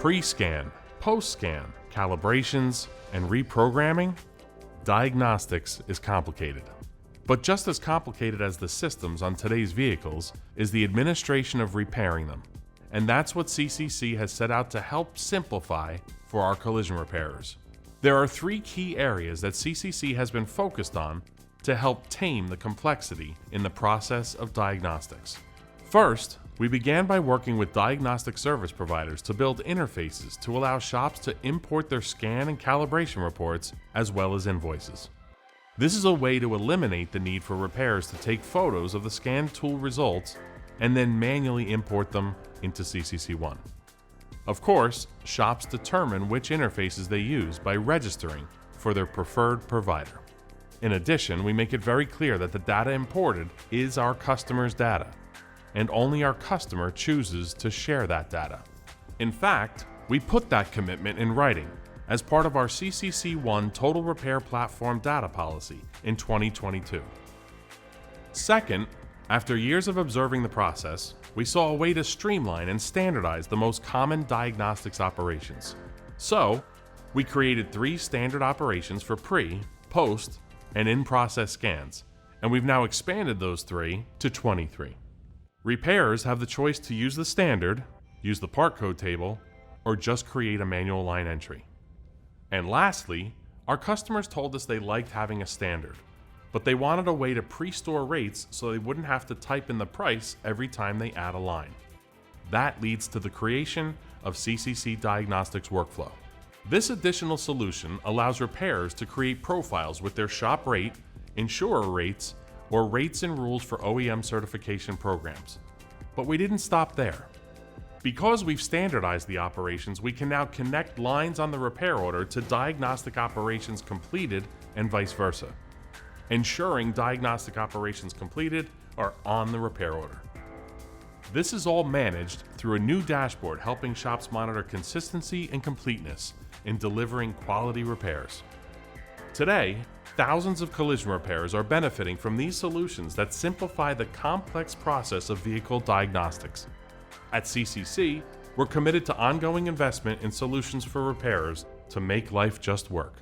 Pre-scan, post-scan, calibrations, and reprogramming, diagnostics is complicated. But just as complicated as the systems on today's vehicles is the administration of repairing them. And that's what CCC has set out to help simplify for our collision repairers. There are three key areas that CCC has been focused on to help tame the complexity in the process of diagnostics. First, we began by working with diagnostic service providers to build interfaces to allow shops to import their scan and calibration reports as well as invoices. This is a way to eliminate the need for repairers to take photos of the scan tool results and then manually import them into CCC1. Of course, shops determine which interfaces they use by registering for their preferred provider. In addition, we make it very clear that the data imported is our customer's data, and only our customer chooses to share that data. In fact, we put that commitment in writing as part of our CCC1 Total Repair Platform data policy in 2022. Second, after years of observing the process, we saw a way to streamline and standardize the most common diagnostics operations. So, we created 3 standard operations for pre, post, and in-process scans, and we've now expanded those 3 to 23. Repairers have the choice to use the standard, use the part code table, or just create a manual line entry. And lastly, our customers told us they liked having a standard, but they wanted a way to pre-store rates so they wouldn't have to type in the price every time they add a line. That leads to the creation of CCC Diagnostics workflow. This additional solution allows repairers to create profiles with their shop rate, insurer rates, or rates and rules for OEM certification programs. But we didn't stop there. Because we've standardized the operations, we can now connect lines on the repair order to diagnostic operations completed and vice versa, ensuring diagnostic operations completed are on the repair order. This is all managed through a new dashboard helping shops monitor consistency and completeness in delivering quality repairs. Today, thousands of collision repairers are benefiting from these solutions that simplify the complex process of vehicle diagnostics. At CCC, we're committed to ongoing investment in solutions for repairers to make life just work.